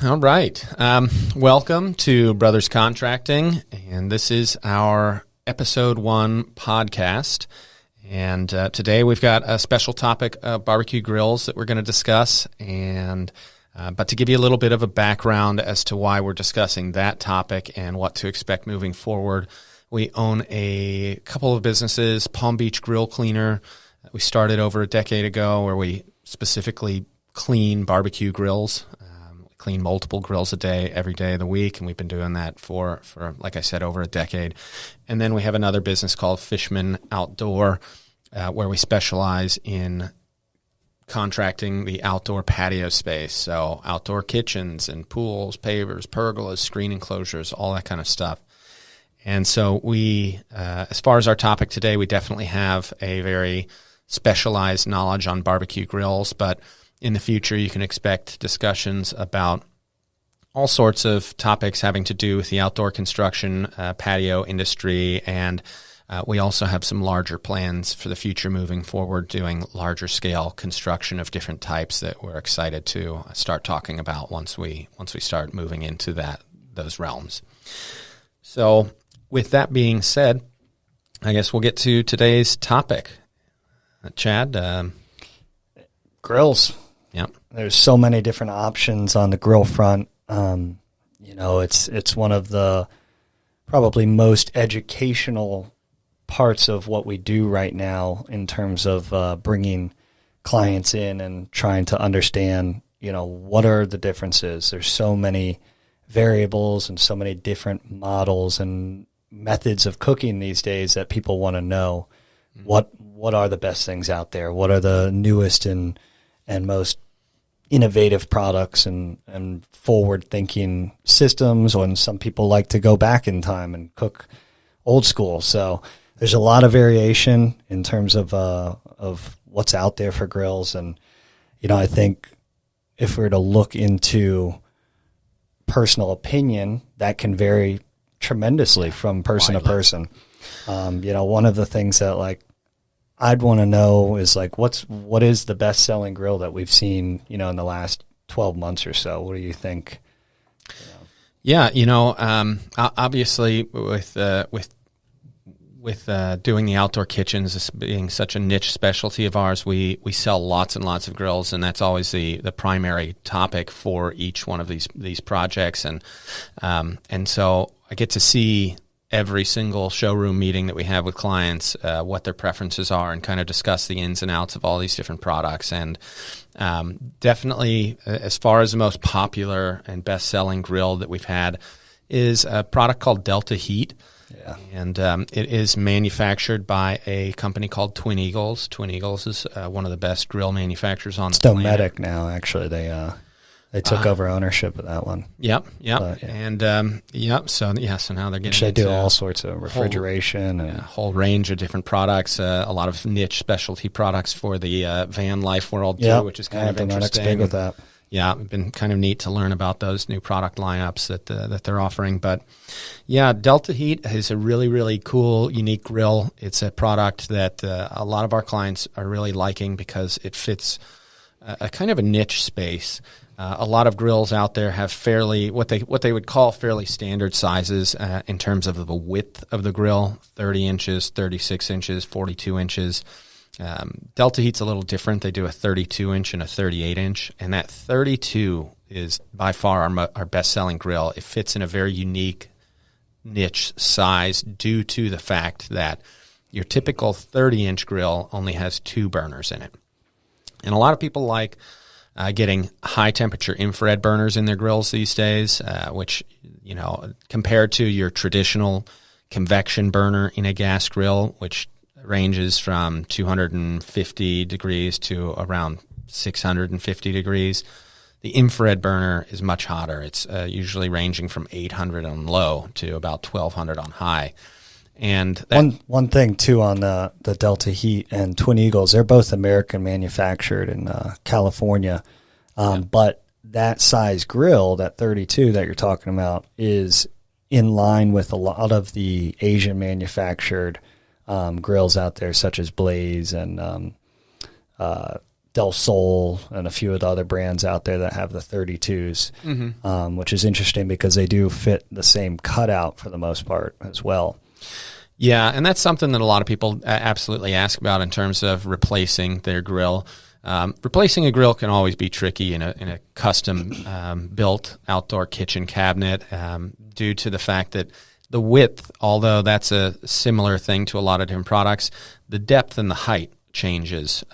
All right. Welcome to Brothers Contracting, and this is our episode 1 podcast. And today we've got a special topic of barbecue grills that we're going to discuss. And but to give you a little bit of a background as to why we're discussing that topic and what to expect moving forward, we own a couple of businesses, Palm Beach Grill Cleaner. We started over a decade ago where we specifically clean barbecue grills. We clean multiple grills a day, every day of the week, and we've been doing that for, like I said, over a decade. And then we have another business called Fishman Outdoor, where we specialize in contracting the outdoor patio space, so outdoor kitchens and pools, pavers, pergolas, screen enclosures, all that kind of stuff. And so we, as far as our topic today, we definitely have a very specialized knowledge on barbecue grills, but in the future you can expect discussions about all sorts of topics having to do with the outdoor construction, patio industry, and we also have some larger plans for the future moving forward, doing larger scale construction of different types that we're excited to start talking about once we start moving into those realms. So with that being said, I guess we'll get to today's topic. Chad? Grills. Yep. There's so many different options on the grill front. It's one of the probably most educational parts of what we do right now in terms of bringing clients in and trying to understand, what are the differences. There's so many variables and so many different models and methods of cooking these days that people want to know what are the best things out there, what are the newest and most innovative products and forward-thinking systems, and some people like to go back in time and cook old school. So there's a lot of variation in terms of what's out there for grills. And, I think if we were to look into personal opinion, that can vary tremendously from person to person. One of the things that I'd want to know is what is the best selling grill that we've seen, in the last 12 months or so? What do you think? Yeah, obviously with doing the outdoor kitchens, this being such a niche specialty of ours, we sell lots and lots of grills, and that's always the primary topic for each one of these projects. And so I get to see every single showroom meeting that we have with clients, what their preferences are, and kind of discuss the ins and outs of all these different products. And definitely, as far as the most popular and best-selling grill that we've had is a product called Delta Heat. Yeah. And it is manufactured by a company called Twin Eagles. Twin Eagles is one of the best grill manufacturers on the planet. Dometic now, actually. They took over ownership of that one. Yep. But, yeah. And so now they're getting they do all sorts of refrigeration and a whole range of different products. A lot of niche specialty products for the van life world too, which is kind of interesting. Big with that. Yeah, it's been kind of neat to learn about those new product lineups that they're offering. But yeah, Delta Heat is a really, really cool, unique grill. It's a product that a lot of our clients are really liking because it fits a kind of a niche space. A lot of grills out there have what they would call fairly standard sizes in terms of the width of the grill: 30 inches, 36 inches, 42 inches. Delta Heat's a little different. They do a 32-inch and a 38-inch, and that 32 is by far our best-selling grill. It fits in a very unique niche size due to the fact that your typical 30-inch grill only has 2 burners in it. And a lot of people like getting high-temperature infrared burners in their grills these days, which, compared to your traditional convection burner in a gas grill, which ranges from 250 degrees to around 650 degrees. The infrared burner is much hotter. It's usually ranging from 800 on low to about 1200 on high. And one thing too on the Delta Heat and Twin Eagles, they're both American manufactured in California, but that size grill, that 32 that you're talking about, is in line with a lot of the Asian manufactured grills out there, such as Blaze and Del Sol and a few of the other brands out there that have the 32s, which is interesting because they do fit the same cutout for the most part as well. Yeah, and that's something that a lot of people absolutely ask about in terms of replacing their grill. Replacing a grill can always be tricky in a custom built outdoor kitchen cabinet due to the fact that the width, although that's a similar thing to a lot of different products, the depth and the height changes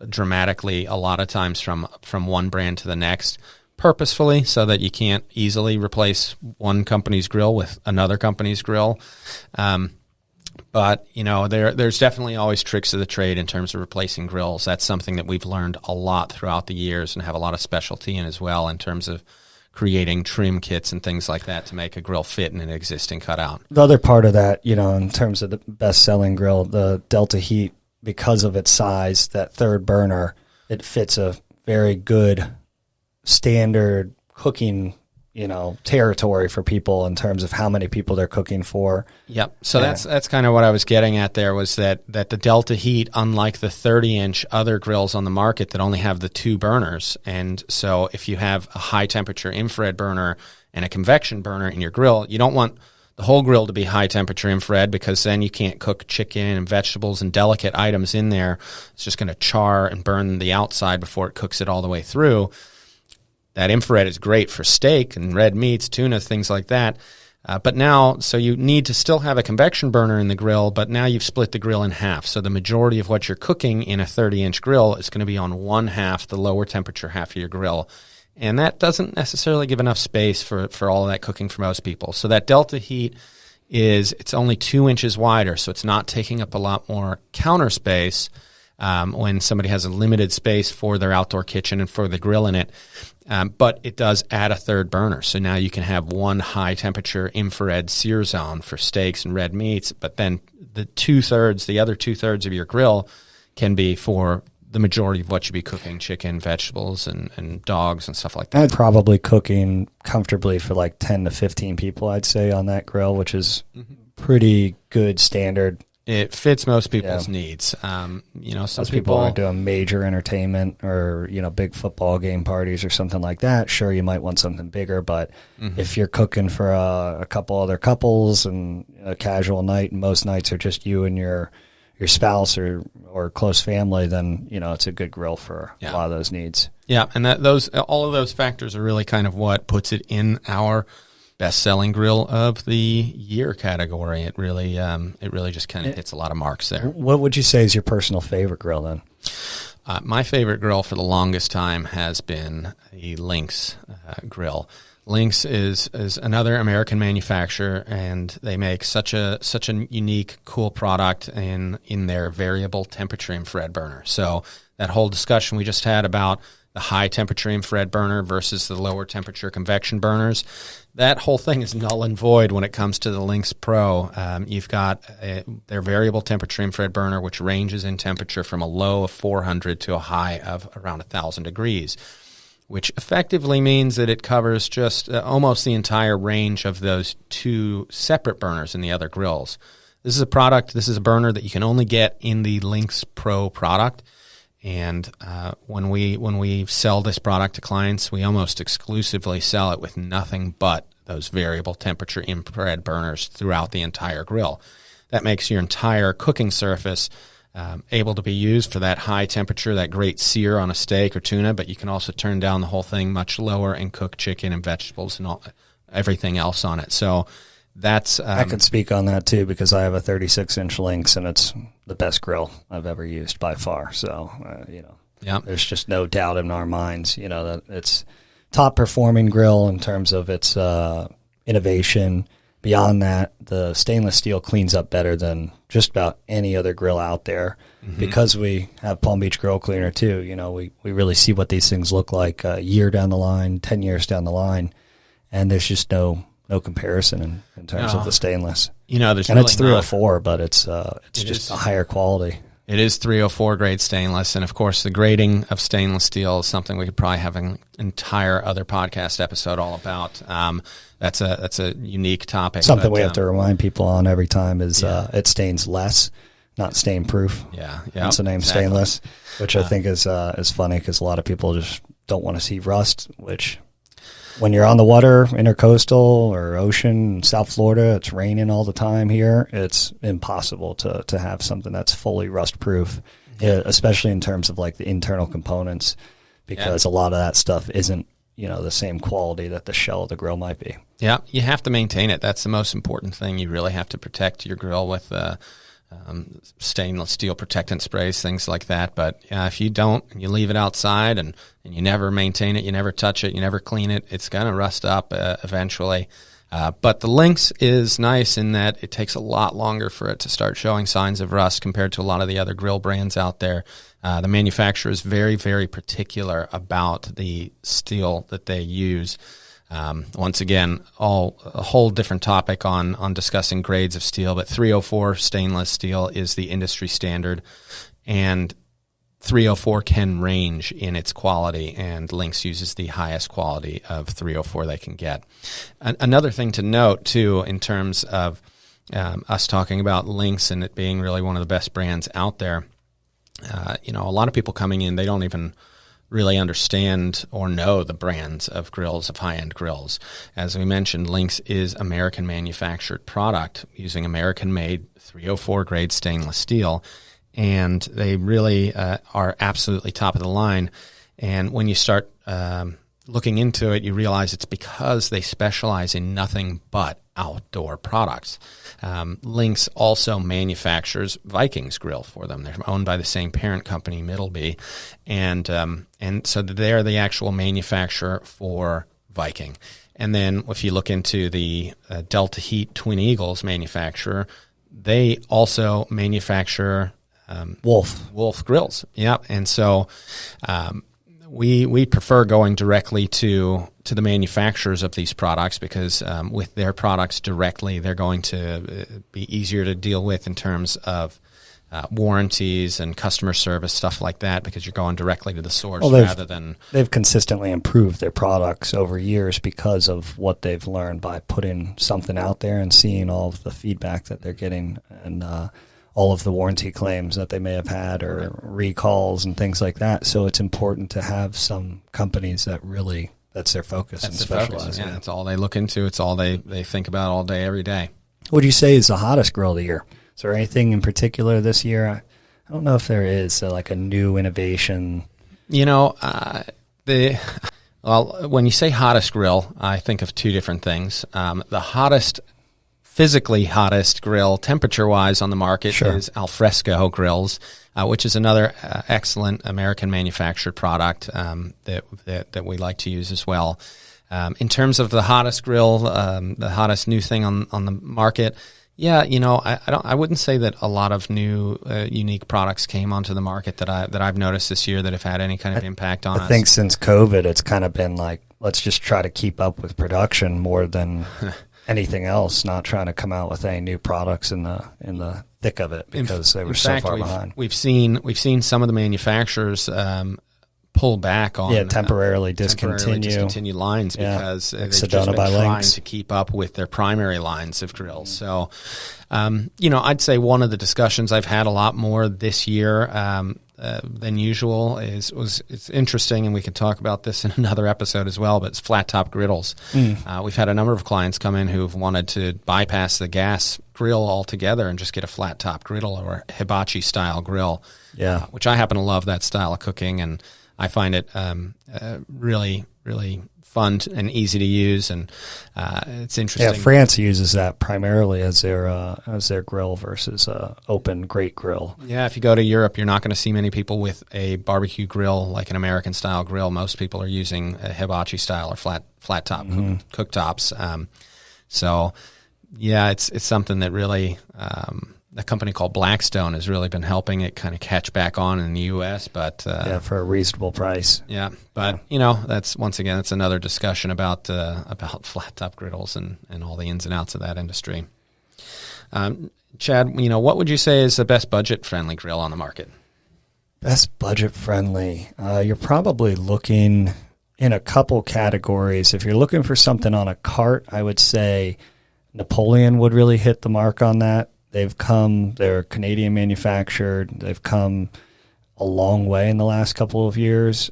dramatically a lot of times from one brand to the next, purposefully, so that you can't easily replace one company's grill with another company's grill. But, there's definitely always tricks of the trade in terms of replacing grills. That's something that we've learned a lot throughout the years and have a lot of specialty in as well in terms of creating trim kits and things like that to make a grill fit in an existing cutout. The other part of that, in terms of the best-selling grill, the Delta Heat, because of its size, that third burner, it fits a very good standard cooking, territory for people in terms of how many people they're cooking for. Yep. So that's kind of what I was getting at there, was that the Delta Heat, unlike the 30-inch other grills on the market that only have the two burners, and so if you have a high-temperature infrared burner and a convection burner in your grill, you don't want the whole grill to be high-temperature infrared, because then you can't cook chicken and vegetables and delicate items in there. It's just going to char and burn the outside before it cooks it all the way through. That infrared is great for steak and red meats, tuna, things like that. But now, so you need to still have a convection burner in the grill, but now you've split the grill in half. So the majority of what you're cooking in a 30-inch grill is going to be on one half, the lower temperature half of your grill. And that doesn't necessarily give enough space for all of that cooking for most people. So that Delta Heat it's only 2 inches wider, so it's not taking up a lot more counter space when somebody has a limited space for their outdoor kitchen and for the grill in it. But it does add a third burner. So now you can have one high-temperature infrared sear zone for steaks and red meats, but then the other two-thirds of your grill can be for the majority of what you'd be cooking, chicken, vegetables, and dogs and stuff like that. And probably cooking comfortably for like 10 to 15 people, I'd say, on that grill, which is pretty good standard. It fits most people's needs. Some people aren't doing major entertainment or, big football game parties or something like that. Sure, you might want something bigger, but if you're cooking for a couple other couples and a casual night, and most nights are just you and your spouse or close family, then, it's a good grill for a lot of those needs. Yeah, and all of those factors are really kind of what puts it in our best-selling grill of the year category. It really just kind of hits a lot of marks there. What would you say is your personal favorite grill then? My favorite grill for the longest time has been the Lynx grill. Lynx is another American manufacturer, and they make such a unique, cool product in their variable temperature infrared burner. So that whole discussion we just had about the high temperature infrared burner versus the lower temperature convection burners, that whole thing is null and void when it comes to the Lynx Pro. You've got their variable temperature infrared burner, which ranges in temperature from a low of 400 to a high of around 1,000 degrees, which effectively means that it covers just almost the entire range of those two separate burners in the other grills. This is a burner that you can only get in the Lynx Pro product. And when we sell this product to clients, we almost exclusively sell it with nothing but those variable temperature infrared burners throughout the entire grill. That makes your entire cooking surface able to be used for that high temperature, that great sear on a steak or tuna, but you can also turn down the whole thing much lower and cook chicken and vegetables and everything else on it. So that's I can speak on that too, because I have a 36-inch Lynx, and it's the best grill I've ever used by far. So, there's just no doubt in our minds, that it's top performing grill in terms of its innovation. Beyond that, the stainless steel cleans up better than just about any other grill out there. Because we have Palm Beach Grill Cleaner too. We really see what these things look like a year down the line, 10 years down the line, and there's just no comparison in terms of the stainless. There's and really it's 304, but it's just a higher quality. It is 304 grade stainless, and of course the grading of stainless steel is something we could probably have an entire other podcast episode all about. That's a unique topic. Something we have to remind people on every time is it stains less. not stain proof. Yeah. That's the name, exactly. Stainless, which I think is funny because a lot of people just don't want to see rust, which when you're on the water, intercoastal or ocean, South Florida, it's raining all the time here. It's impossible to have something that's fully rust proof, especially in terms of like the internal components, because a lot of that stuff isn't, the same quality that the shell of the grill might be. Yeah, you have to maintain it. That's the most important thing. You really have to protect your grill with stainless steel protectant sprays, things like that. But if you don't, and you leave it outside and you never maintain it, you never touch it, you never clean it, it's going to rust up eventually. But the Lynx is nice in that it takes a lot longer for it to start showing signs of rust compared to a lot of the other grill brands out there. The manufacturer is very, very particular about the steel that they use. Once again, a whole different topic on discussing grades of steel, but 304 stainless steel is the industry standard, and 304 can range in its quality, and Lynx uses the highest quality of 304 they can get. Another thing to note, too, in terms of us talking about Lynx and it being really one of the best brands out there, a lot of people coming in, they don't even really understand or know the brands of grills, of high-end grills. As we mentioned, Lynx is American manufactured product using American-made 304 grade stainless steel, and they really are absolutely top of the line. And when you start looking into it, you realize it's because they specialize in nothing but outdoor products. Lynx also manufactures Viking's grill for them. They're owned by the same parent company, Middleby, and so they're the actual manufacturer for Viking. And then if you look into the Delta Heat Twin Eagles manufacturer, they also manufacture Wolf grills. Yeah, and so we prefer going directly to the manufacturers of these products because with their products directly, they're going to be easier to deal with in terms of warranties and customer service, stuff like that, because you're going directly to the source rather than... They've consistently improved their products over years because of what they've learned by putting something out there and seeing all of the feedback that they're getting and all of the warranty claims that they may have had or recalls and things like that. So it's important to have some companies that really, that's their focus and specialize. Yeah, that's all they look into. It's all they think about all day, every day. What do you say is the hottest grill of the year? Is there anything in particular this year? I don't know if there is like a new innovation. When you say hottest grill, I think of two different things. The physically hottest grill, temperature-wise, on the market is Alfresco grills, which is another excellent American manufactured product that we like to use as well. In terms of the hottest grill, the hottest new thing on the market, I wouldn't say that a lot of new unique products came onto the market that I've noticed this year that have had any kind of impact on us. I think since COVID, it's kind of been like, let's just try to keep up with production more than anything else, not trying to come out with any new products in the thick of it because they were so far behind. We've seen some of the manufacturers pull back on temporarily discontinue lines because they've just been trying to keep up with their primary lines of grills. So, I'd say one of the discussions I've had a lot more this year than usual it's interesting, and we can talk about this in another episode as well, but it's flat top griddles. We've had a number of clients come in who've wanted to bypass the gas grill altogether and just get a flat top griddle or a hibachi style grill, which I happen to love that style of cooking, and I find it really, really fun and easy to use, and it's interesting. Yeah, France uses that primarily as their grill versus open grate grill. Yeah, if you go to Europe, you're not going to see many people with a barbecue grill like an American style grill. Most people are using a hibachi style or flat top cooktops. It's something that really. A company called Blackstone has really been helping it kind of catch back on in the U.S., but for a reasonable price. Yeah, but that's that's another discussion about flat top griddles and all the ins and outs of that industry. Chad, what would you say is the best budget friendly grill on the market? Best budget friendly. You're probably looking in a couple categories. If you're looking for something on a cart, I would say Napoleon would really hit the mark on that. They're Canadian manufactured. They've come a long way in the last couple of years.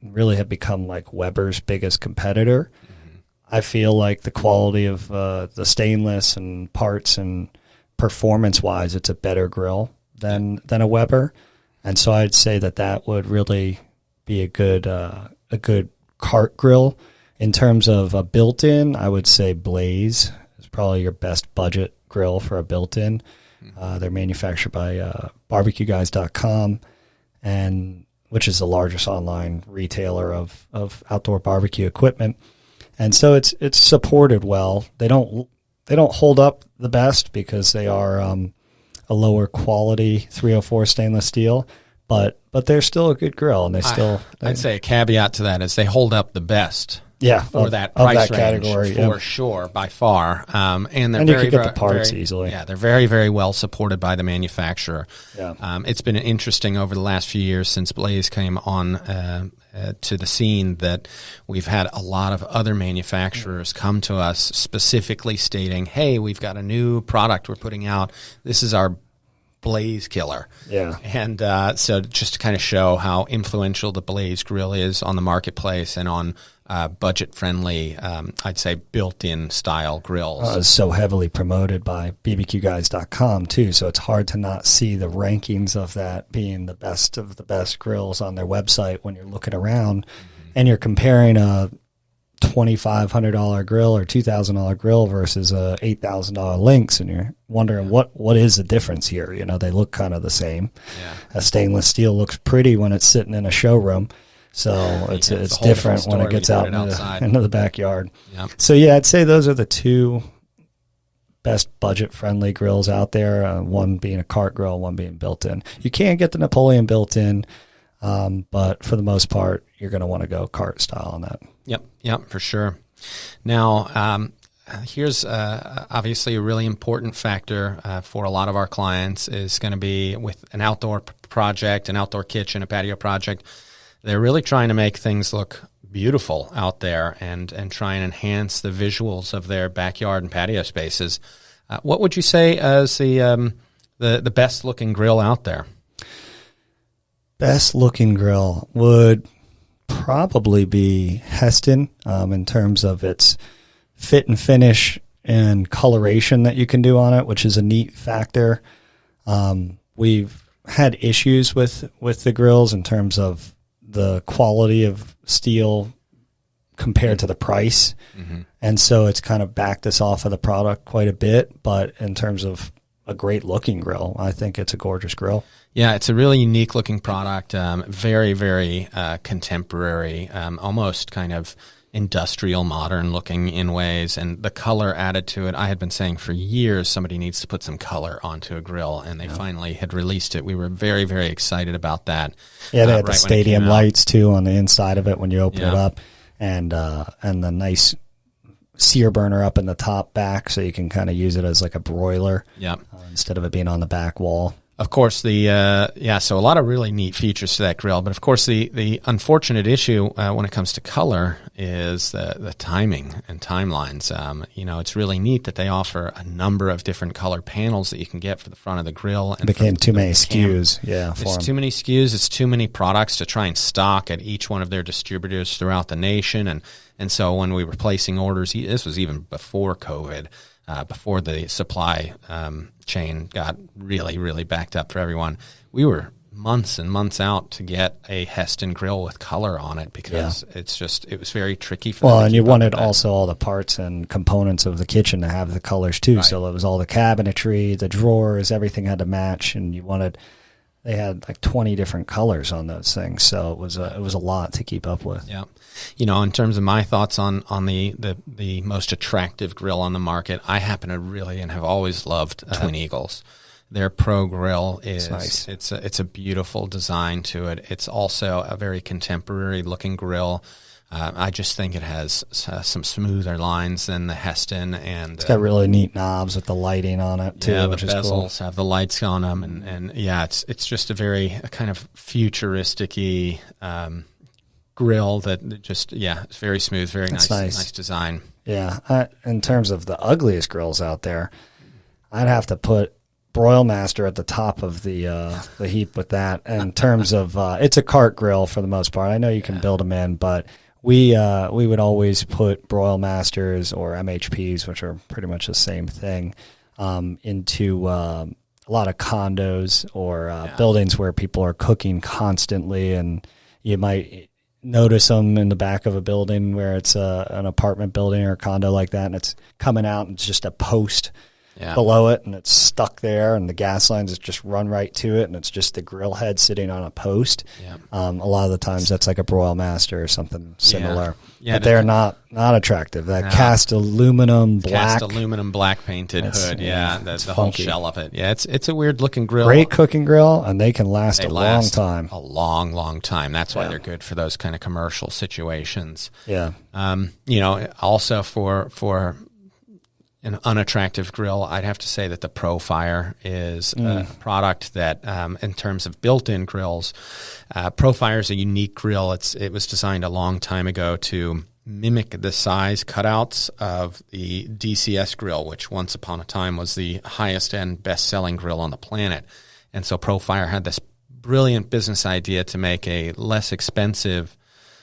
Really have become like Weber's biggest competitor. Mm-hmm. I feel like the quality of the stainless and parts and performance-wise, it's a better grill than a Weber. And so I'd say that would really be a good cart grill. In terms of a built-in, I would say Blaze is probably your best budget grill for a built-in. They're manufactured by BBQguys.com, and which is the largest online retailer of outdoor barbecue equipment. And so it's supported well. They don't hold up the best because they are a lower quality 304 stainless steel, but they're still a good grill, and I'd say a caveat to that is they hold up the best. Yeah, for that price range, category, for sure, by far. And they're you very, can get the parts easily. Yeah, they're very, very well supported by the manufacturer. Yeah. It's been interesting over the last few years since Blaze came on to the scene that we've had a lot of other manufacturers come to us specifically stating, hey, we've got a new product we're putting out. This is our Blaze killer. Yeah. And so just to kind of show how influential the Blaze grill is on the marketplace and on budget-friendly, I'd say built-in style grills. It's so heavily promoted by BBQguys.com too, so it's hard to not see the rankings of that being the best of the best grills on their website when you're looking around and you're comparing a $2,500 grill or $2,000 grill versus a $8,000 Lynx, and you're wondering what is the difference here. You know, they look kind of the same. Yeah. A stainless steel looks pretty when it's sitting in a showroom, so it's different when it gets out into the backyard. Yeah. So yeah, I'd say those are the two best budget-friendly grills out there. One being a cart grill, one being built-in. You can get the Napoleon built-in, but for the most part, you're going to want to go cart style on that. Yep, for sure. Now, here's obviously a really important factor for a lot of our clients is going to be with an outdoor project, an outdoor kitchen, a patio project. They're really trying to make things look beautiful out there and try and enhance the visuals of their backyard and patio spaces. What would you say is the best looking grill out there? Best looking grill would probably be Heston in terms of its fit and finish and coloration that you can do on it, which is a neat factor. We've had issues with the grills in terms of the quality of steel compared to the price. Mm-hmm. And so it's kind of backed us off of the product quite a bit. But in terms of a great looking grill, I think it's a gorgeous grill. Yeah, it's a really unique looking product, very, very contemporary, almost kind of industrial modern looking in ways, and the color added to it. I had been saying for years somebody needs to put some color onto a grill, and they finally had released it. We were very, very excited about that. Yeah, they had the stadium lights too on the inside of it when you open it up, and the nice sear burner up in the top back, so you can kind of use it as like a broiler instead of it being on the back wall. Of course, so a lot of really neat features to that grill. But of course, the unfortunate issue when it comes to color is the timing and timelines. It's really neat that they offer a number of different color panels that you can get for the front of the grill. And it became too many SKUs. It's too many SKUs. It's too many products to try and stock at each one of their distributors throughout the nation. And so when we were placing orders, this was even before COVID. Before the supply chain got really, really backed up for everyone, we were months and months out to get a Heston grill with color on it because it was very tricky for them. Well, and you wanted also all the parts and components of the kitchen to have the colors too. Right. So it was all the cabinetry, the drawers, everything had to match, and they had like 20 different colors on those things. So it was a lot to keep up with. Yeah. In terms of my thoughts on the most attractive grill on the market, I happen to really and have always loved Twin Eagles. Their Pro Grill is nice. It's a beautiful design to it. It's also a very contemporary looking grill. I just think it has some smoother lines than the Heston, and it's got really neat knobs with the lighting on it too. Yeah, the which bezels is cool. have the lights on them, and it's just a kind of futuristic-y grill that just it's very smooth, very nice design. Yeah, in terms of the ugliest grills out there, I'd have to put Broil Master at the top of the heap with that in terms of it's a cart grill for the most part. I know you can build them in, but we would always put Broil Masters or MHPs, which are pretty much the same thing, into a lot of condos or buildings where people are cooking constantly, and you might notice them in the back of a building where it's an apartment building or a condo like that, and it's coming out and it's just a post below it, and it's stuck there, and the gas lines just run right to it, and it's just the grill head sitting on a post. A lot of the times that's like a Broil Master or something similar. But they're not attractive. That cast aluminum black painted hood. The whole shell of it. It's a weird looking grill. Great cooking grill, and they can last a long time. A long time. That's why they're good for those kind of commercial situations. Also for an unattractive grill, I'd have to say that the ProFire is a product that, in terms of built-in grills, ProFire is a unique grill. It was designed a long time ago to mimic the size cutouts of the DCS grill, which once upon a time was the highest-end, best-selling grill on the planet. And so ProFire had this brilliant business idea to make a less expensive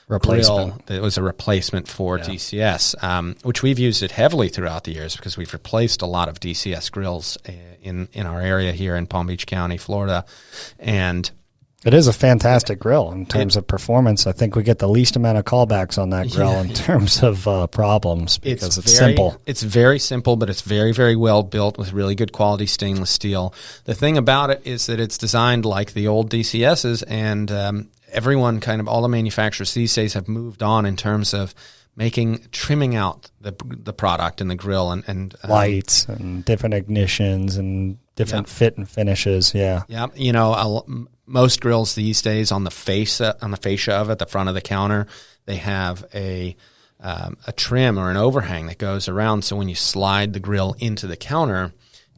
grill that was a replacement for DCS, which we've used it heavily throughout the years because we've replaced a lot of DCS grills in our area here in Palm Beach County, Florida. And it is a fantastic grill in terms of performance. I think we get the least amount of callbacks on that grill in terms of problems because it's simple. It's very simple, but it's very, very well built with really good quality stainless steel. The thing about it is that it's designed like the old DCSs, and everyone all the manufacturers these days have moved on in terms of trimming out the product and the grill and lights and different ignitions and different fit and finishes. Most grills these days on the fascia of it, the front of the counter, they have a trim or an overhang that goes around. So when you slide the grill into the counter,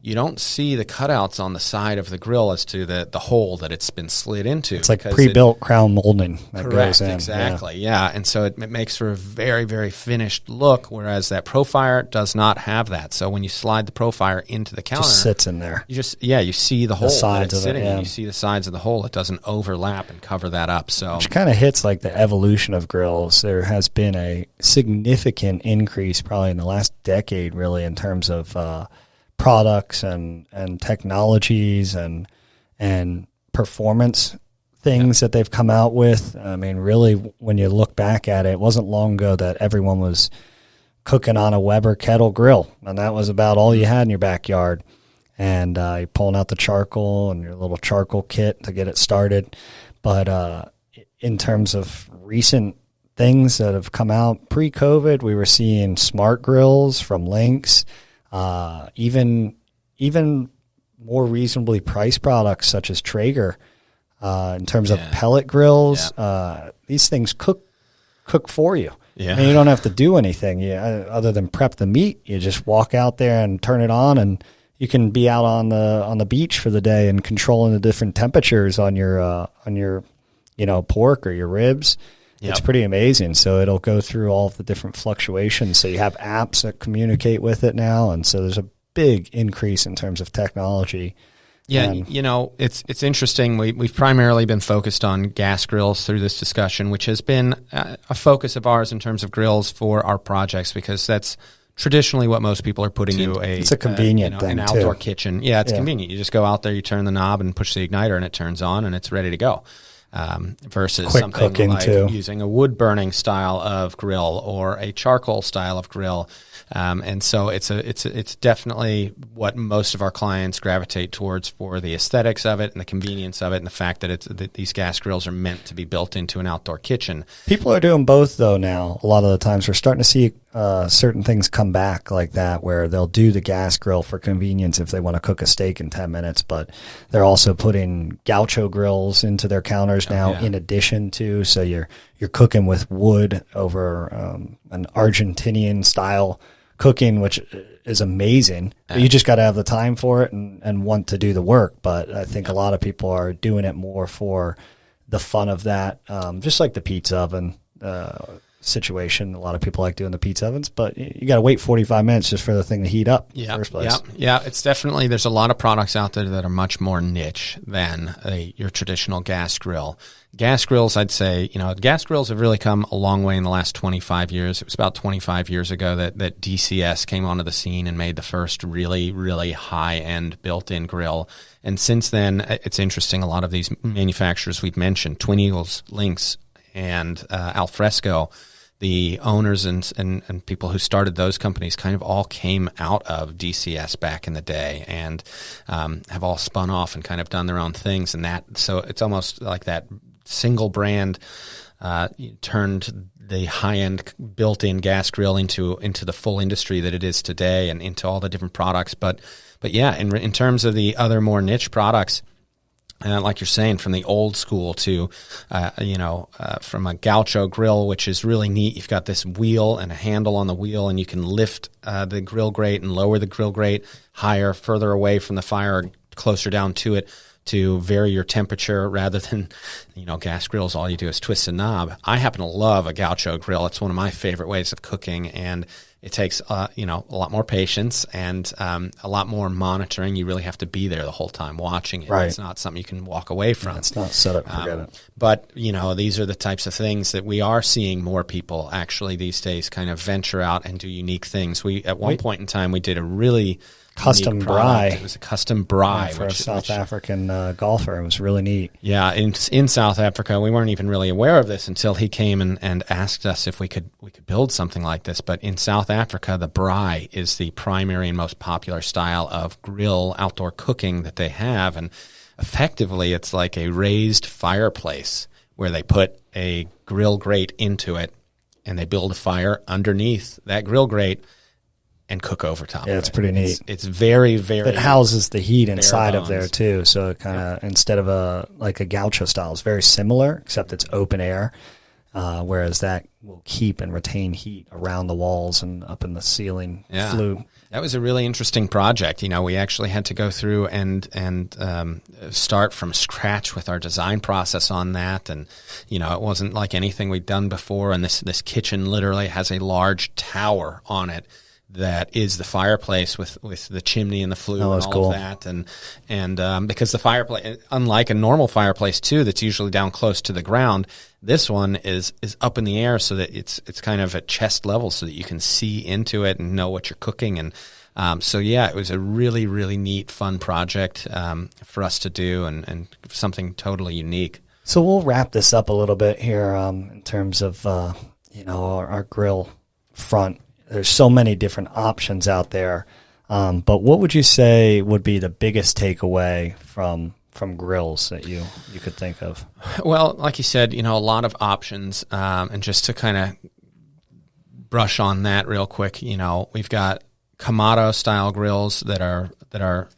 you don't see the cutouts on the side of the grill as to the hole that it's been slid into. It's like pre-built crown molding that correct, goes in. Exactly, And so it makes for a very, very finished look, whereas that ProFire does not have that. So when you slide the ProFire into the counter, it just sits in there. You see the hole that it's sitting in. You see the sides of the hole. It doesn't overlap and cover that up. So which kind of hits like the evolution of grills. There has been a significant increase probably in the last decade really in terms of products and technologies and performance things that they've come out with. I mean, really, when you look back at it, it wasn't long ago that everyone was cooking on a Weber kettle grill, and that was about all you had in your backyard. And you're pulling out the charcoal and your little charcoal kit to get it started. But in terms of recent things that have come out pre-COVID, we were seeing smart grills from Lynx. Even more reasonably priced products such as Traeger, in terms of pellet grills, these things cook for you. And you don't have to do anything other than prep the meat. You just walk out there and turn it on, and you can be out on the beach for the day and controlling the different temperatures on your pork or your ribs. It's pretty amazing. So it'll go through all of the different fluctuations. So you have apps that communicate with it now. And so there's a big increase in terms of technology. It's interesting. We've primarily been focused on gas grills through this discussion, which has been a focus of ours in terms of grills for our projects, because that's traditionally what most people are putting into it's a convenient thing, an outdoor kitchen. It's convenient. You just go out there, you turn the knob and push the igniter, and it turns on and it's ready to go. Versus quick something cooking like too. Using a wood burning style of grill or a charcoal style of grill, and so it's definitely what most of our clients gravitate towards for the aesthetics of it and the convenience of it, and the fact that these gas grills are meant to be built into an outdoor kitchen. People are doing both though now. A lot of the times we're starting to see certain things come back like that, where they'll do the gas grill for convenience if they want to cook a steak in 10 minutes, but they're also putting gaucho grills into their counters now in addition to, so you're cooking with wood over an Argentinian style cooking, which is amazing. But you just got to have the time for it and want to do the work. But I think a lot of people are doing it more for the fun of that, just like the pizza oven. situation. A lot of people like doing the pizza ovens, but you got to wait 45 minutes just for the thing to heat up in the first place. Yeah. It's definitely, there's a lot of products out there that are much more niche than your traditional gas grill. Gas grills, I'd say, gas grills have really come a long way in the last 25 years. It was about 25 years ago that DCS came onto the scene and made the first really, really high-end built-in grill. And since then, it's interesting, a lot of these manufacturers we've mentioned, Twin Eagles, Lynx, and Alfresco, the owners and people who started those companies kind of all came out of DCS back in the day and have all spun off and kind of done their own things. And so it's almost like that single brand turned the high-end built-in gas grill into the full industry that it is today and into all the different products. But yeah, in terms of the other more niche products, like you're saying, from the old school to, from a gaucho grill, which is really neat. You've got this wheel and a handle on the wheel, and you can lift the grill grate and lower the grill grate higher, further away from the fire, closer down to it, to vary your temperature rather than, gas grills, all you do is twist a knob. I happen to love a gaucho grill. It's one of my favorite ways of cooking, and it takes, a lot more patience and a lot more monitoring. You really have to be there the whole time watching it. Right. It's not something you can walk away from. Yeah, it's not set up, forget it. But, these are the types of things that we are seeing more people actually these days kind of venture out and do unique things. At one point in time, we did a really custom braai. It was a custom braai for a South African golfer. It was really neat. Yeah, in South Africa, we weren't even really aware of this until he came and asked us if we could build something like this. But in South Africa, the braai is the primary and most popular style of grill outdoor cooking that they have, and effectively, it's like a raised fireplace where they put a grill grate into it, and they build a fire underneath that grill grate and cook over top of it. Yeah, it's pretty neat. It's very, very... It houses the heat inside of there, too. So it kind of, instead of a gaucho style, it's very similar, except it's open air, whereas that will keep and retain heat around the walls and up in the ceiling flue. That was a really interesting project. We actually had to go through and start from scratch with our design process on that. And, it wasn't like anything we'd done before. And this kitchen literally has a large tower on it that is the fireplace with the chimney and the flue and all cool. of that. And because the fireplace, unlike a normal fireplace too, that's usually down close to the ground, this one is up in the air so that it's kind of at chest level so that you can see into it and know what you're cooking. And it was a really, really neat, fun project for us to do and something totally unique. So we'll wrap this up a little bit here in terms of our grill front. There's so many different options out there, but what would you say would be the biggest takeaway from grills that you could think of? Well, like you said, a lot of options, and just to kind of brush on that real quick, we've got Kamado style grills that are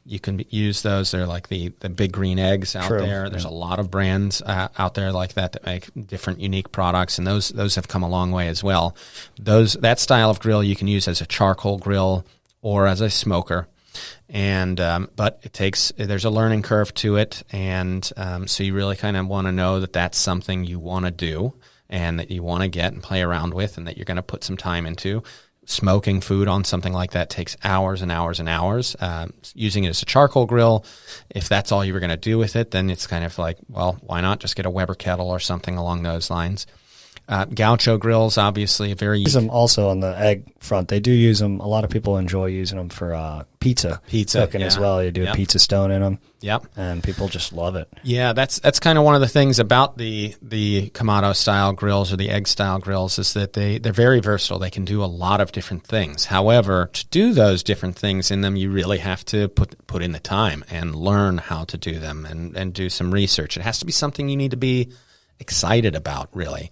you can use those. They're like the big green eggs out there. There's a lot of brands out there like that make different unique products, and those have come a long way as well. That style of grill you can use as a charcoal grill or as a smoker, and but there's a learning curve to it, and so you really kind of want to know that that's something you want to do and that you want to get and play around with, and that you're going to put some time into. Smoking food on something like that takes hours and hours and hours. Using it as a charcoal grill, if that's all you were going to do with it, then it's kind of like, well, why not just get a Weber kettle or something along those lines. Gaucho grills, obviously, very... Use them also on the egg front. They do use them. A lot of people enjoy using them for pizza cooking as well. You do a pizza stone in them. Yep. And people just love it. Yeah, that's kind of one of the things about the Kamado style grills or the egg style grills is that they're very versatile. They can do a lot of different things. However, to do those different things in them, you really have to put in the time and learn how to do them and do some research. It has to be something you need to be excited about, really,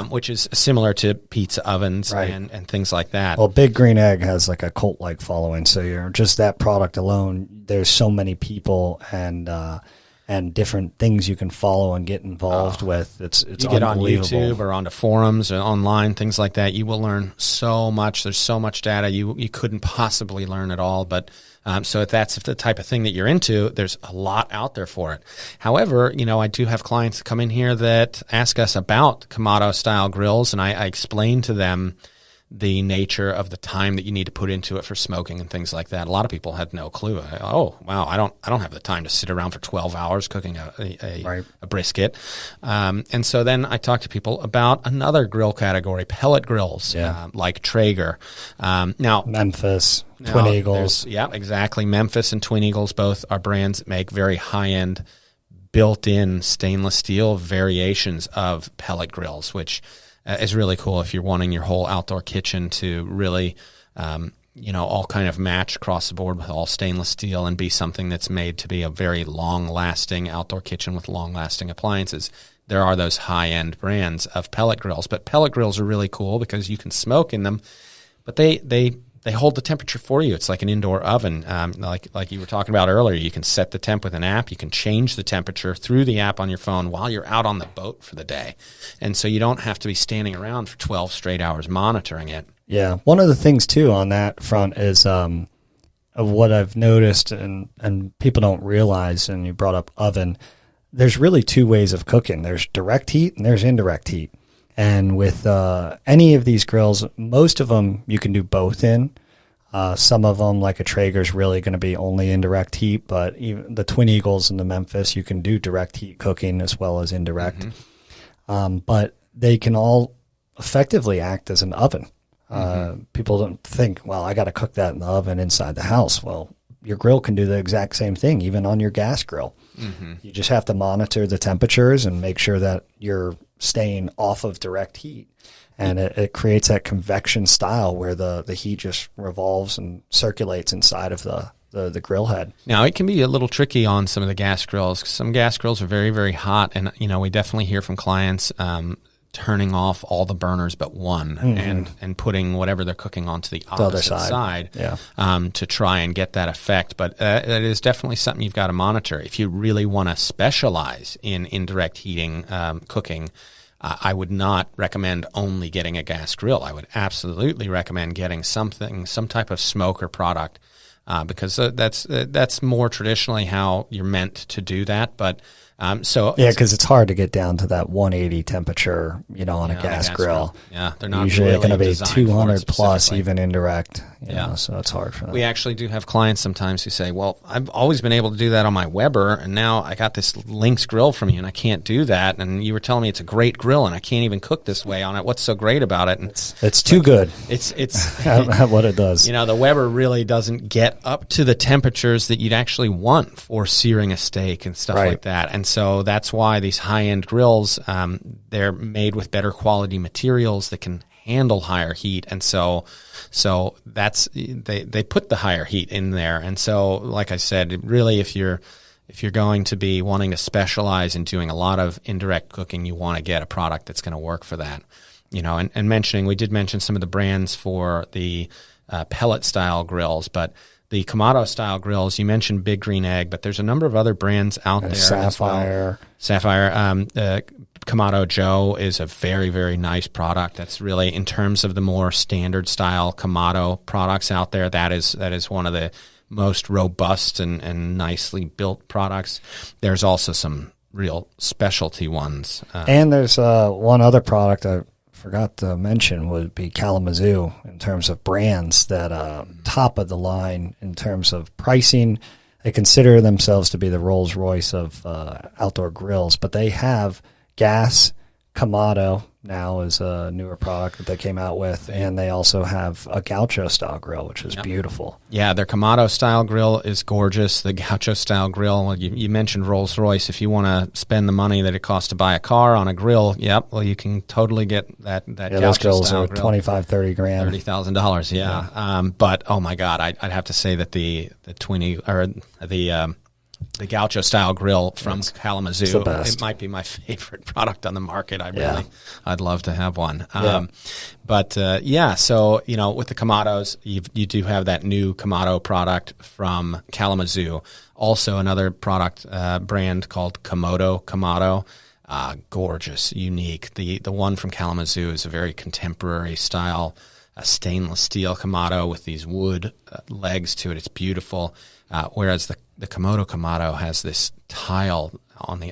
which is similar to pizza ovens and things like that. Well, Big Green Egg has like a cult-like following, so you're just that product alone. There's so many people and and different things you can follow and get involved with. It's you get on unbelievable. YouTube or onto forums or online, things like that. You will learn so much. There's so much data you couldn't possibly learn it all. But so if that's the type of thing that you're into, there's a lot out there for it. However, I do have clients that come in here that ask us about Kamado style grills, and I explain to them the nature of the time that you need to put into it for smoking and things like that. A lot of people had no clue. Oh, wow, I don't have the time to sit around for 12 hours cooking a brisket. And so then I talk to people about another grill category, pellet grills, like Traeger. Now Memphis, Twin Eagles. Yeah, exactly. Memphis and Twin Eagles both are brands that make very high-end built-in stainless steel variations of pellet grills, which is really cool if you're wanting your whole outdoor kitchen to really, all kind of match across the board with all stainless steel and be something that's made to be a very long-lasting outdoor kitchen with long-lasting appliances. There are those high-end brands of pellet grills, but pellet grills are really cool because you can smoke in them, but they hold the temperature for you. It's like an indoor oven. Like you were talking about earlier, you can set the temp with an app. You can change the temperature through the app on your phone while you're out on the boat for the day. And so you don't have to be standing around for 12 straight hours monitoring it. Yeah. One of the things, too, on that front is of what I've noticed and people don't realize, and you brought up oven, there's really two ways of cooking. There's direct heat and there's indirect heat. And with any of these grills, most of them you can do both in. Some of them, like a Traeger, is really going to be only indirect heat, but even the Twin Eagles and the Memphis, you can do direct heat cooking as well as indirect. Mm-hmm. But they can all effectively act as an oven. People don't think, well, I got to cook that in the oven inside the house. Well, your grill can do the exact same thing, even on your gas grill. Mm-hmm. You just have to monitor the temperatures and make sure that you're staying off of direct heat. And it creates that convection style where the heat just revolves and circulates inside of the grill head. Now, it can be a little tricky on some of the gas grills. Some gas grills are very, very hot. And, we definitely hear from clients turning off all the burners but one and putting whatever they're cooking onto the opposite side to try and get that effect. But that is definitely something you've got to monitor. If you really want to specialize in indirect heating cooking, I would not recommend only getting a gas grill. I would absolutely recommend getting some type of smoker product because that's more traditionally how you're meant to do that. But because it's hard to get down to that 180 temperature, on a gas grill. Yeah, they're not usually really going to be 200 plus, even indirect. So it's hard for them. We actually do have clients sometimes who say, "Well, I've always been able to do that on my Weber, and now I got this Lynx grill from you, and I can't do that. And you were telling me it's a great grill, and I can't even cook this way on it. What's so great about it?" And it's too good. It's what it does. The Weber really doesn't get up to the temperatures that you'd actually want for searing a steak and stuff like that. And so that's why these high-end grills, they're made with better quality materials that can handle higher heat. And so that's they put the higher heat in there. And so, like I said, really, if you're going to be wanting to specialize in doing a lot of indirect cooking, you want to get a product that's going to work for that. And we did mention some of the brands for the pellet style grills, but the Kamado style grills, you mentioned Big Green Egg, but there's a number of other brands out there. Sapphire. Kamado Joe is a very, very nice product. That's really, in terms of the more standard style Kamado products out there, that is one of the most robust and nicely built products. There's also some real specialty ones. And there's one other product I forgot to mention would be Kalamazoo in terms of brands that top of the line in terms of pricing. They consider themselves to be the Rolls Royce of outdoor grills, but they have gas. Kamado now is a newer product that they came out with, and they also have a Gaucho style grill, which is beautiful. Yeah, their Kamado style grill is gorgeous. The Gaucho style grill, you mentioned Rolls Royce. If you want to spend the money that it costs to buy a car on a grill, you can totally get that Gaucho those grills style are grill. $25,000, $30,000, $30,000. Yeah. But oh my God, I'd have to say that the the Gaucho style grill from Kalamazoo. It's the best. It might be my favorite product on the market. I'd love to have one. Yeah. So, with the Kamados, you do have that new Kamado product from Kalamazoo. Also another product brand called Kamado. Gorgeous, unique. The one from Kalamazoo is a very contemporary style, a stainless steel Kamado with these wood legs to it. It's beautiful. Whereas the Kamado has this tile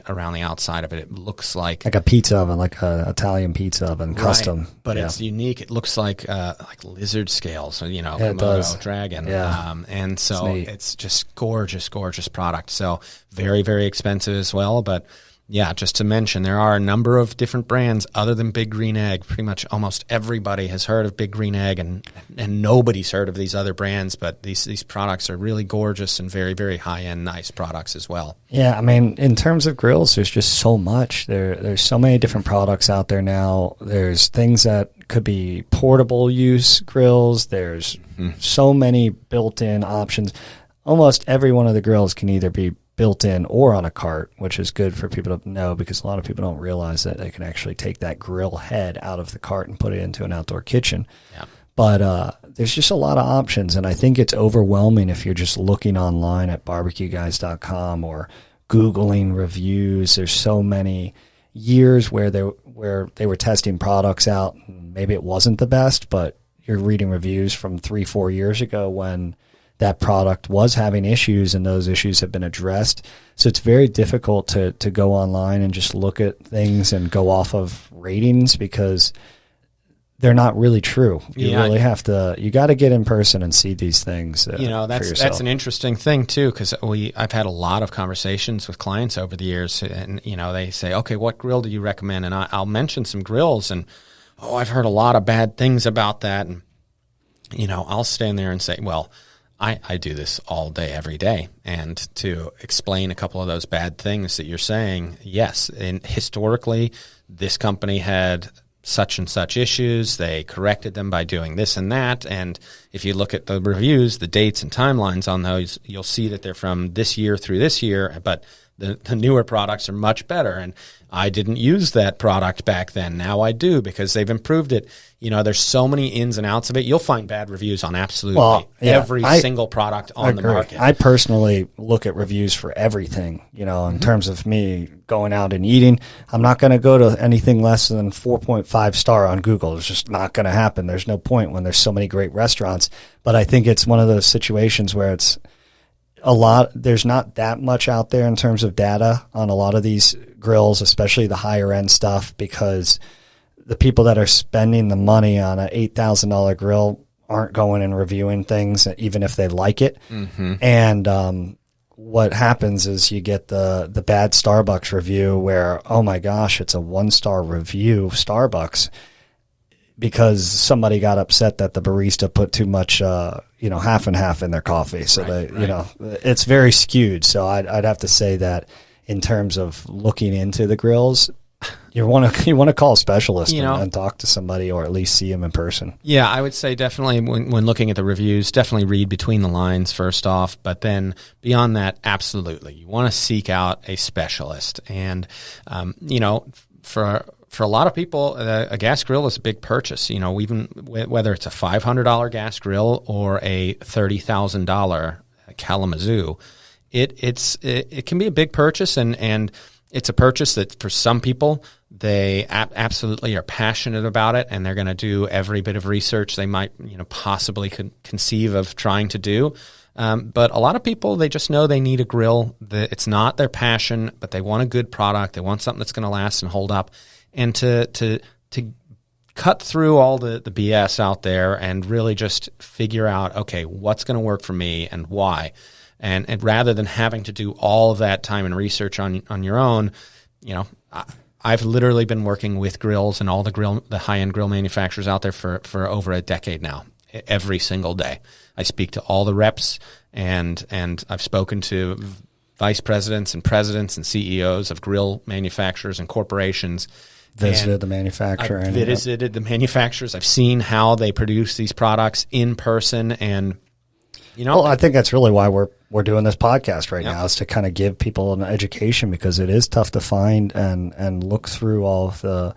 around the outside of it. It looks like a pizza oven, like a Italian pizza oven, custom. Right, but it's unique. It looks like lizard scales, so, Komodo, it does. Dragon. Yeah. And so it's just gorgeous product. So very, very expensive as well, but yeah, just to mention, there are a number of different brands other than Big Green Egg. Pretty much almost everybody has heard of Big Green Egg, and nobody's heard of these other brands, but these products are really gorgeous and very, very high-end, nice products as well. Yeah, I mean, in terms of grills, there's just so much. There's so many different products out there now. There's things that could be portable use grills. There's so many built-in options. Almost every one of the grills can either be built in or on a cart, which is good for people to know, because a lot of people don't realize that they can actually take that grill head out of the cart and put it into an outdoor kitchen. Yeah. But there's just a lot of options, and I think it's overwhelming if you're just looking online at barbecueguys.com or Googling reviews. There's so many years where they were testing products out, and maybe it wasn't the best, but you're reading reviews from 3-4 years ago when that product was having issues, and those issues have been addressed. So it's very difficult to go online and just look at things and go off of ratings, because they're not really true. You really have to, you got to get in person and see these things for yourself. That's an interesting thing too, because I've had a lot of conversations with clients over the years, and they say, okay, what grill do you recommend? And I'll mention some grills, and I've heard a lot of bad things about that. And I'll stand there and say, well, I do this all day, every day. And to explain a couple of those bad things that you're saying, yes, and historically, this company had such and such issues. They corrected them by doing this and that. And if you look at the reviews, the dates and timelines on those, you'll see that they're from this year through this year, but the newer products are much better. And I didn't use that product back then. Now I do, because they've improved it. There's so many ins and outs of it. You'll find bad reviews on absolutely every single product on the market. I personally look at reviews for everything, in terms of me going out and eating. I'm not going to go to anything less than 4.5 star on Google. It's just not going to happen. There's no point when there's so many great restaurants. But I think it's one of those situations where it's there's not that much out there in terms of data on a lot of these grills, especially the higher end stuff, because the people that are spending the money on an $8,000 grill aren't going and reviewing things, even if they like it. Mm-hmm. And what happens is you get the bad Starbucks review where, oh my gosh, it's a 1-star review of Starbucks, because somebody got upset that the barista put too much, half and half in their coffee. So it's very skewed. So I'd have to say that in terms of looking into the grills, you want to call a specialist and talk to somebody, or at least see them in person. Yeah, I would say definitely when looking at the reviews, definitely read between the lines first off. But then beyond that, absolutely, you want to seek out a specialist. And for a lot of people, a gas grill is a big purchase. Even whether it's a $500 gas grill or a $30,000 Kalamazoo, it can be a big purchase, and it's a purchase that for some people they absolutely are passionate about it, and they're going to do every bit of research they might possibly conceive of trying to do. But a lot of people, they just know they need a grill. It's not their passion, but they want a good product. They want something that's going to last and hold up. And to cut through all the BS out there and really just figure out, okay, what's going to work for me and why. And rather than having to do all of that time and research on your own, I've literally been working with grills and all the high-end grill manufacturers out there for over a decade now, every single day. I speak to all the reps, and I've spoken to vice presidents and presidents and CEOs of grill manufacturers and corporations. Visited the manufacturer. I've visited the manufacturers. I've seen how they produce these products in person, and Well, I think that's really why we're doing this podcast right now, is to kind of give people an education, because it is tough to find and look through all of the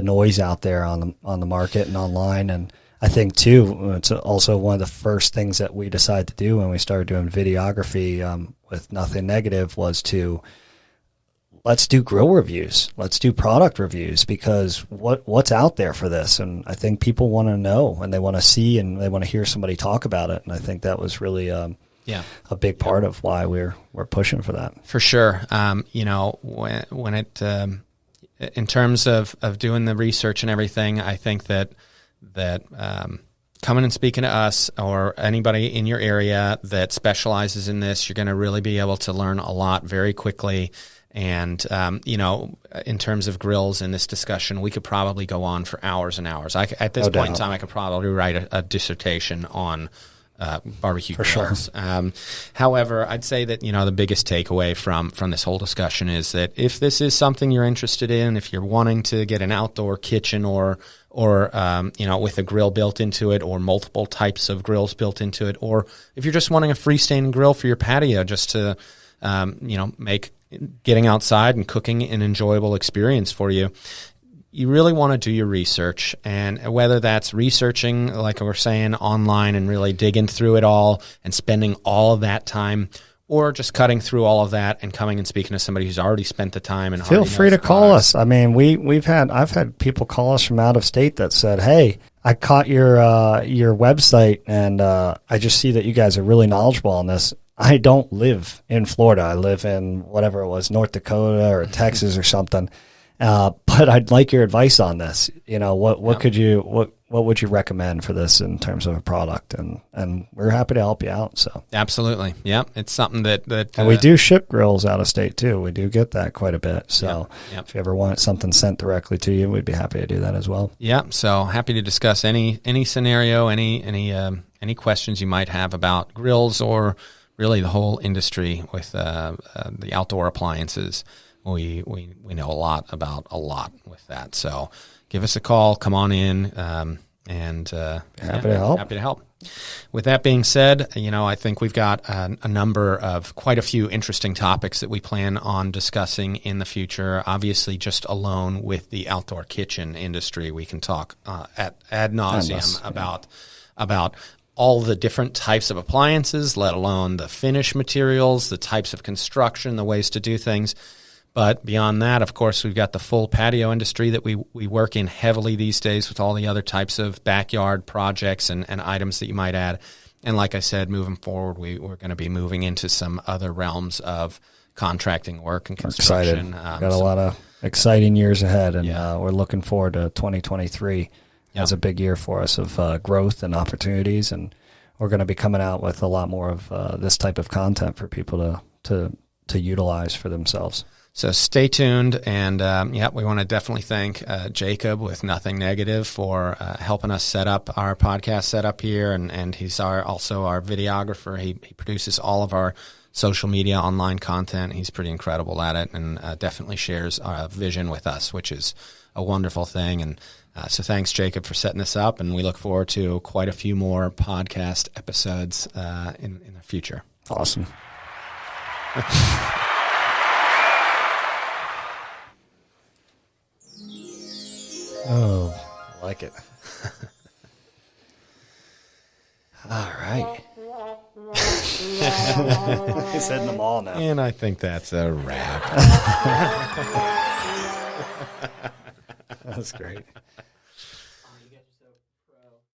noise out there on the market and online. And I think too, it's also one of the first things that we decided to do when we started doing videography with Nothing Negative was to let's do grill reviews, let's do product reviews, because what's out there for this? And I think people want to know, and they want to see, and they want to hear somebody talk about it. And I think that was really a big part of why we're pushing for that. For sure. When it in terms of doing the research and everything, I think that coming and speaking to us or anybody in your area that specializes in this, you're going to really be able to learn a lot very quickly. And, in terms of grills in this discussion, we could probably go on for hours and hours. At this point in time, I could probably write a dissertation on barbecue grills. Sure. However, I'd say that, the biggest takeaway from this whole discussion is that if this is something you're interested in, if you're wanting to get an outdoor kitchen or with a grill built into it, or multiple types of grills built into it, or if you're just wanting a freestanding grill for your patio just to, make getting outside and cooking an enjoyable experience for you, you really want to do your research. And whether that's researching, like we're saying, online and really digging through it all and spending all of that time, or just cutting through all of that and coming and speaking to somebody who's already spent the time and feel free to call us. I mean, I've had people call us from out of state that said, "Hey, I caught your website, and I just see that you guys are really knowledgeable on this. I don't live in Florida. I live in whatever it was, North Dakota or Texas or something. But I'd like your advice on this. What would you recommend for this in terms of a product?" And we're happy to help you out. So absolutely. Yeah. It's something that and we do ship grills out of state too. We do get that quite a bit. So if you ever want something sent directly to you, we'd be happy to do that as well. Yeah. So happy to discuss any scenario, any questions you might have about grills, or really the whole industry with the outdoor appliances. We know a lot with that. So give us a call, come on in, and happy to help. With that being said, I think we've got a number of quite a few interesting topics that we plan on discussing in the future. Obviously, just alone with the outdoor kitchen industry, we can talk ad nauseum about all the different types of appliances, let alone the finish materials, the types of construction, the ways to do things. But beyond that, of course, we've got the full patio industry that we work in heavily these days, with all the other types of backyard projects and items that you might add. And like I said, moving forward, we're going to be moving into some other realms of contracting work and construction. Got a lot of exciting years ahead, and we're looking forward to 2023. It's a big year for us of growth and opportunities, and we're going to be coming out with a lot more of this type of content for people to utilize for themselves. So stay tuned, and we want to definitely thank Jacob with Nothing Negative for helping us set up our podcast setup here, and he's also our videographer. He produces all of our social media online content. He's pretty incredible at it, and definitely shares our vision with us, which is a wonderful thing. And so thanks, Jacob, for setting this up, and we look forward to quite a few more podcast episodes in the future. Awesome. Oh, I like it. All right. He's hitting them all now. And I think that's a wrap. That's great.